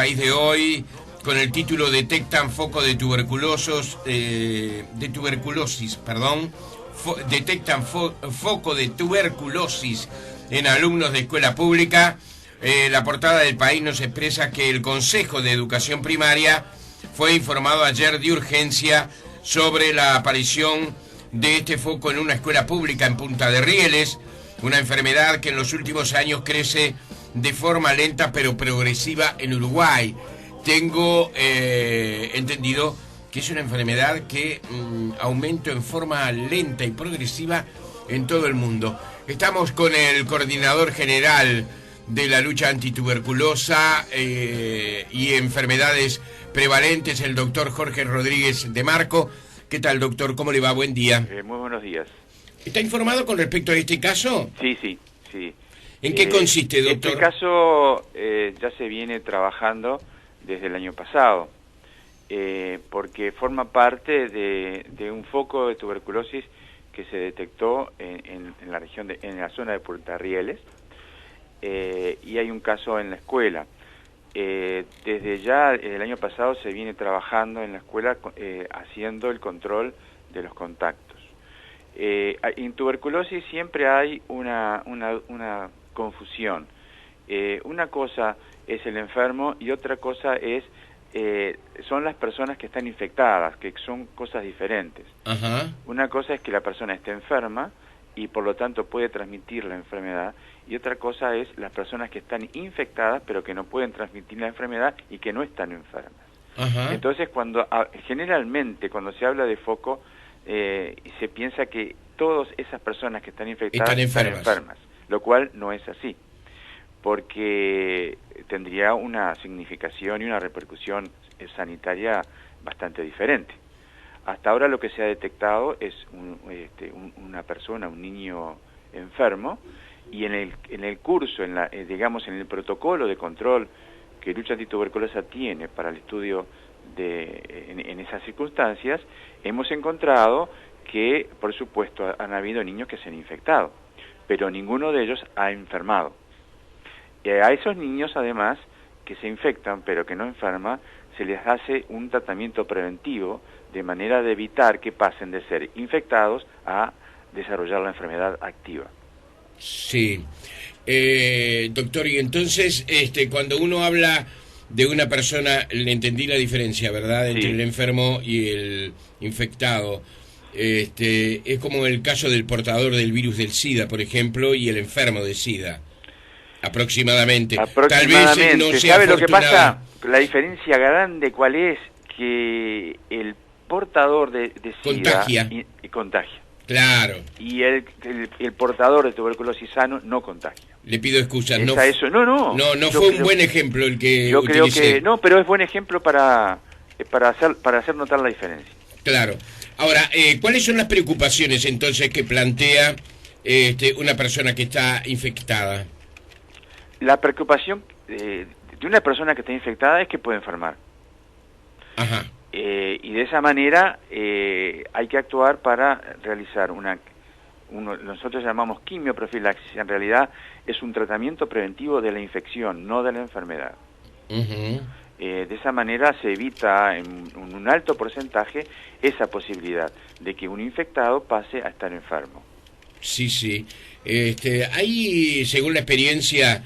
País de hoy con el título Detectan foco de tuberculosis, detectan foco de tuberculosis en alumnos de escuela pública. La portada del País nos expresa que el Consejo de Educación Primaria fue informado ayer de urgencia sobre la aparición de este foco en una escuela pública en Punta de Rieles, una enfermedad que en los últimos años crece de forma lenta pero progresiva en Uruguay. Tengo entendido que es una enfermedad que aumenta en forma lenta y progresiva en todo el mundo. Estamos con el coordinador general de la lucha antituberculosa y enfermedades prevalentes, el doctor Jorge Rodríguez de Marco. ¿Qué tal, doctor? ¿Cómo le va? Buen día. Muy buenos días. ¿Está informado con respecto a este caso? Sí. ¿En qué consiste, doctor? Este caso ya se viene trabajando desde el año pasado, porque forma parte de un foco de tuberculosis que se detectó en la región, en la zona de Punta Rieles, y hay un caso en la escuela. Desde ya el año pasado se viene trabajando en la escuela haciendo el control de los contactos. En tuberculosis siempre hay una confusión. Una cosa es el enfermo y otra cosa son las personas que están infectadas, que son cosas diferentes. Ajá. Una cosa es que la persona esté enferma y por lo tanto puede transmitir la enfermedad, y otra cosa es las personas que están infectadas pero que no pueden transmitir la enfermedad y que no están enfermas. Ajá. Entonces generalmente cuando se habla de foco se piensa que todas esas personas que están infectadas están enfermas, lo cual no es así, porque tendría una significación y una repercusión sanitaria bastante diferente. Hasta ahora lo que se ha detectado es una persona, un niño enfermo, y en el curso, digamos en el protocolo de control que Lucha Antituberculosa tiene para el estudio en esas circunstancias, hemos encontrado que, por supuesto, han habido niños que se han infectado, pero ninguno de ellos ha enfermado. Y a esos niños, además, que se infectan pero que no enferman, se les hace un tratamiento preventivo de manera de evitar que pasen de ser infectados a desarrollar la enfermedad activa. Sí. Doctor, y entonces, cuando uno habla de una persona, le entendí la diferencia, ¿verdad?, entre el enfermo y el infectado. Es como el caso del portador del virus del SIDA, por ejemplo, y el enfermo de SIDA. Aproximadamente. Tal vez no sea ¿Sabe lo que afortunada. pasa? La diferencia grande, ¿cuál es? Que el portador de SIDA Contagia. Y contagia. Claro. Y el portador de tuberculosis sano no contagia. Le pido excusas. No fue un buen ejemplo el que yo utilicé. Creo que no, pero es buen ejemplo para hacer notar la diferencia. Claro. Ahora, ¿cuáles son las preocupaciones entonces que plantea una persona que está infectada? La preocupación de una persona que está infectada es que puede enfermar. Ajá. Y de esa manera hay que actuar para realizar nosotros llamamos quimioprofilaxis. En realidad es un tratamiento preventivo de la infección, no de la enfermedad. Uh-huh. De esa manera se evita en un alto porcentaje esa posibilidad de que un infectado pase a estar enfermo. Sí. ¿Hay, según la experiencia,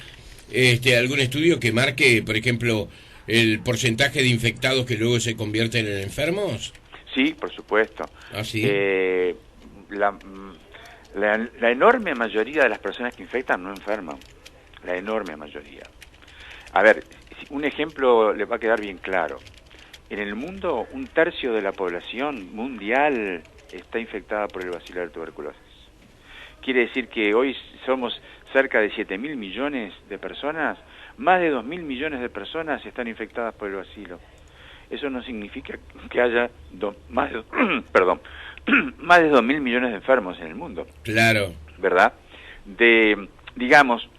algún estudio que marque, por ejemplo, el porcentaje de infectados que luego se convierten en enfermos? Sí, por supuesto. ¿Ah, sí? La enorme mayoría de las personas que infectan no enferman. La enorme mayoría. A ver, un ejemplo le va a quedar bien claro. En el mundo, 1/3 de la población mundial está infectada por el bacilo de tuberculosis. Quiere decir que hoy somos cerca de 7.000 millones de personas, más de 2.000 millones de personas están infectadas por el bacilo. Eso no significa que haya más de 2.000 millones de enfermos en el mundo. Claro. ¿Verdad? Digamos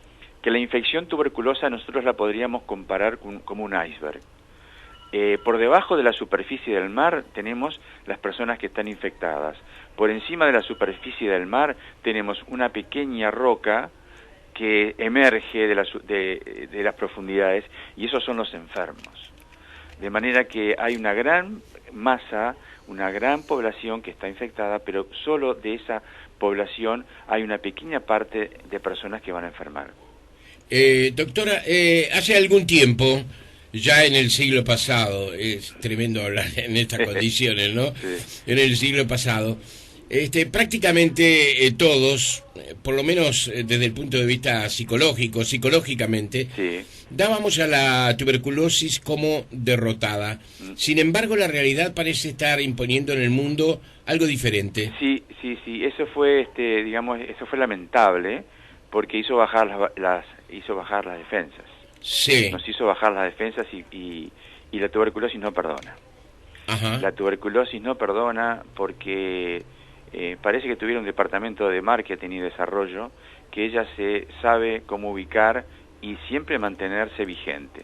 que la infección tuberculosa nosotros la podríamos comparar como un iceberg. Por debajo de la superficie del mar tenemos las personas que están infectadas. Por encima de la superficie del mar tenemos una pequeña roca que emerge de las profundidades, y esos son los enfermos. De manera que hay una gran masa, una gran población que está infectada, pero solo de esa población hay una pequeña parte de personas que van a enfermar. Doctora, hace algún tiempo, ya en el siglo pasado, es tremendo hablar en estas condiciones, ¿no? Sí. En el siglo pasado, prácticamente todos, por lo menos desde el punto de vista psicológicamente, Sí. dábamos a la tuberculosis como derrotada. Sin embargo, la realidad parece estar imponiendo en el mundo algo diferente. Sí, eso fue, digamos, eso fue lamentable, porque hizo bajar las defensas. Sí. Nos hizo bajar las defensas y la tuberculosis no perdona. Ajá. La tuberculosis no perdona porque parece que tuviera un departamento de marketing y desarrollo que ella se sabe cómo ubicar y siempre mantenerse vigente.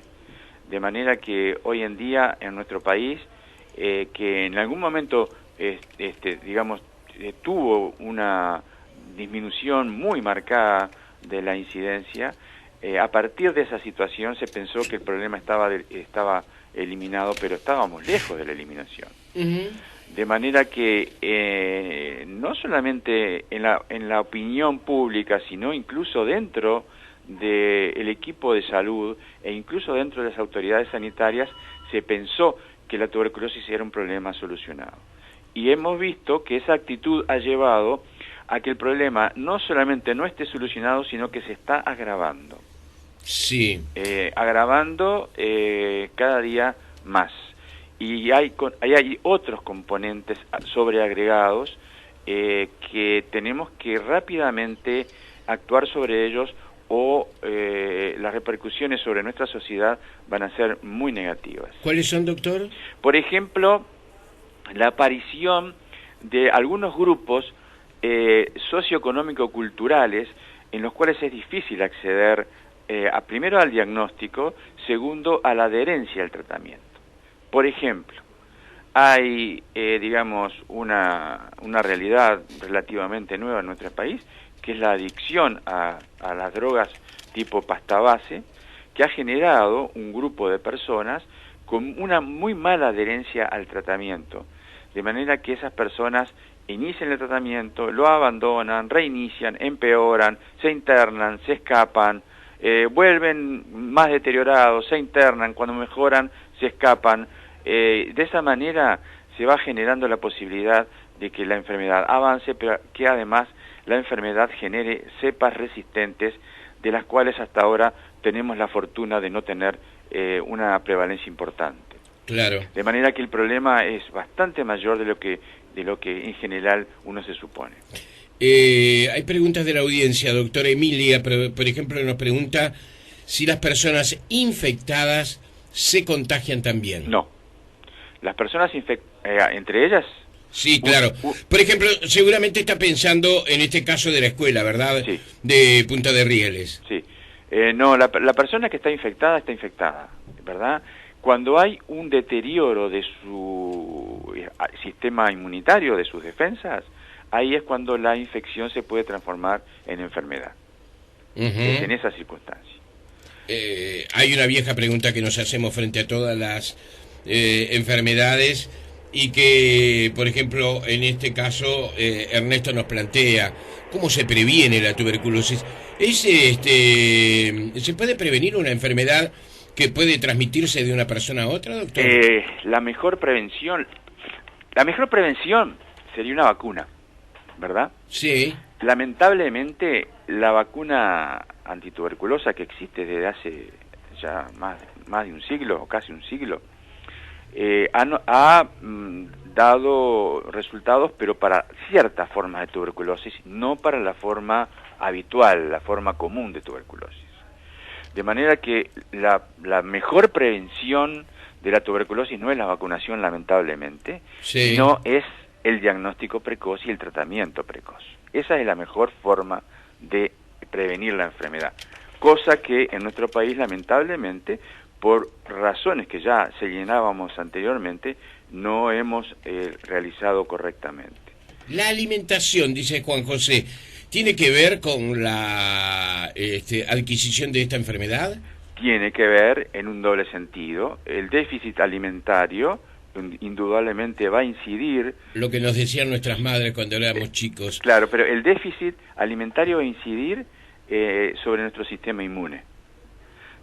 De manera que hoy en día en nuestro país, que en algún momento, digamos, tuvo una disminución muy marcada de la incidencia, a partir de esa situación se pensó que el problema estaba eliminado, pero estábamos lejos de la eliminación. Uh-huh. De manera que no solamente en la opinión pública, sino incluso dentro del equipo de salud e incluso dentro de las autoridades sanitarias, se pensó que la tuberculosis era un problema solucionado. Y hemos visto que esa actitud ha llevado a que el problema no solamente no esté solucionado, sino que se está agravando. Sí. Agravando cada día más. Y hay otros componentes sobreagregados que tenemos que rápidamente actuar sobre ellos, o las repercusiones sobre nuestra sociedad van a ser muy negativas. ¿Cuáles son, doctor? Por ejemplo, la aparición de algunos grupos socioeconómico-culturales en los cuales es difícil acceder primero al diagnóstico, segundo a la adherencia al tratamiento. Por ejemplo, hay, digamos, una realidad relativamente nueva en nuestro país, que es la adicción a las drogas tipo pasta base, que ha generado un grupo de personas con una muy mala adherencia al tratamiento, de manera que esas personas inician el tratamiento, lo abandonan, reinician, empeoran, se internan, se escapan, vuelven más deteriorados, se internan, cuando mejoran se escapan. De esa manera se va generando la posibilidad de que la enfermedad avance, pero que además la enfermedad genere cepas resistentes, de las cuales hasta ahora tenemos la fortuna de no tener una prevalencia importante. Claro. De manera que el problema es bastante mayor de lo que en general uno se supone. Hay preguntas de la audiencia. Doctora Emilia, por ejemplo, nos pregunta si las personas infectadas se contagian también. No. Las personas entre ellas... Sí, claro. Por ejemplo, seguramente está pensando en este caso de la escuela, ¿verdad? Sí. De Punta de Rieles. Sí. No, la persona que está infectada, ¿verdad? Cuando hay un deterioro de su sistema inmunitario, de sus defensas, ahí es cuando la infección se puede transformar en enfermedad. Uh-huh. Es en esa circunstancia. Hay una vieja pregunta que nos hacemos frente a todas las enfermedades, y que, por ejemplo, en este caso, Ernesto nos plantea: ¿cómo se previene la tuberculosis? ¿Se puede prevenir una enfermedad que puede transmitirse de una persona a otra, doctor? La mejor prevención sería una vacuna, ¿verdad? Sí. Lamentablemente, la vacuna antituberculosa que existe desde hace ya más de un siglo, o casi un siglo, ha dado resultados, pero para ciertas formas de tuberculosis, no para la forma habitual, la forma común de tuberculosis. De manera que la mejor prevención de la tuberculosis no es la vacunación, lamentablemente, sí, sino es el diagnóstico precoz y el tratamiento precoz. Esa es la mejor forma de prevenir la enfermedad, cosa que en nuestro país, lamentablemente, por razones que ya señalábamos anteriormente, no hemos realizado correctamente. La alimentación, dice Juan José, ¿Tiene que ver con la adquisición de esta enfermedad? Tiene que ver en un doble sentido. El déficit alimentario indudablemente va a incidir... Lo que nos decían nuestras madres cuando éramos chicos. Claro, pero el déficit alimentario va a incidir sobre nuestro sistema inmune.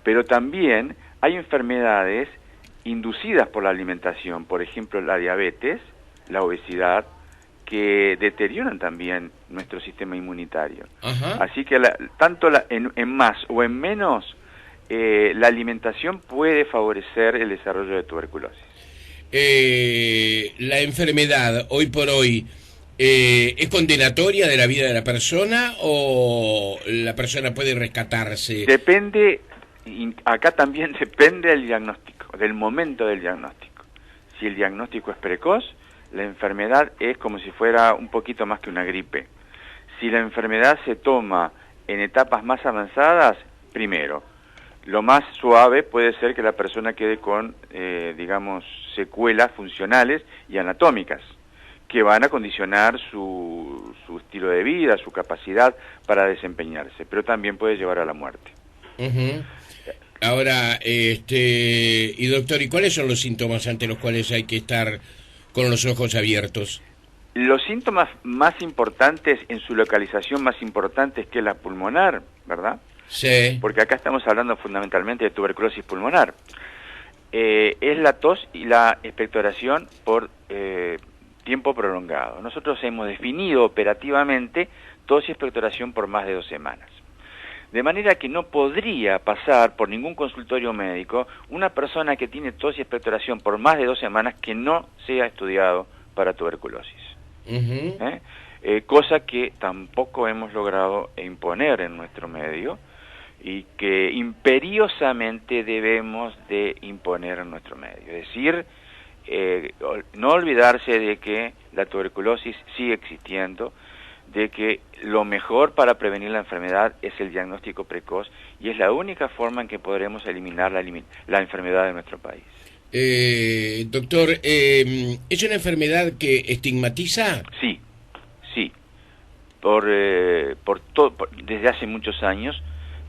Pero también hay enfermedades inducidas por la alimentación, por ejemplo la diabetes, la obesidad, que deterioran también nuestro sistema inmunitario. Ajá. Así que tanto en más o en menos, la alimentación puede favorecer el desarrollo de tuberculosis. La enfermedad, hoy por hoy, ¿es condenatoria de la vida de la persona o la persona puede rescatarse? Depende, acá también depende del diagnóstico, del momento del diagnóstico. Si el diagnóstico es precoz, la enfermedad es como si fuera un poquito más que una gripe. Si la enfermedad se toma en etapas más avanzadas, primero, lo más suave puede ser que la persona quede con, digamos, secuelas funcionales y anatómicas, que van a condicionar su estilo de vida, su capacidad para desempeñarse, pero también puede llevar a la muerte. Uh-huh. Ahora, y doctor, ¿y cuáles son los síntomas ante los cuales hay que estar con los ojos abiertos? Los síntomas más importantes en su localización más importante es que la pulmonar, ¿verdad? Sí. Porque acá estamos hablando fundamentalmente de tuberculosis pulmonar. Es la tos y la expectoración por tiempo prolongado. Nosotros hemos definido operativamente tos y expectoración por más de 2 semanas. De manera que no podría pasar por ningún consultorio médico una persona que tiene tos y expectoración por más de 2 semanas que no sea estudiado para tuberculosis. Uh-huh. Cosa que tampoco hemos logrado imponer en nuestro medio y que imperiosamente debemos de imponer en nuestro medio. Es decir, no olvidarse de que la tuberculosis sigue existiendo, de que lo mejor para prevenir la enfermedad es el diagnóstico precoz y es la única forma en que podremos eliminar la enfermedad de nuestro país. Doctor, ¿es una enfermedad que estigmatiza? Sí, sí. Desde hace muchos años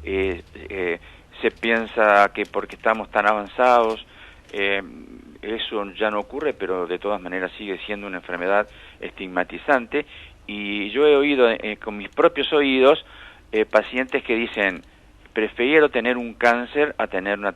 se piensa que porque estamos tan avanzados, eso ya no ocurre, pero de todas maneras sigue siendo una enfermedad estigmatizante. Y yo he oído con mis propios oídos pacientes que dicen, prefiero tener un cáncer a tener una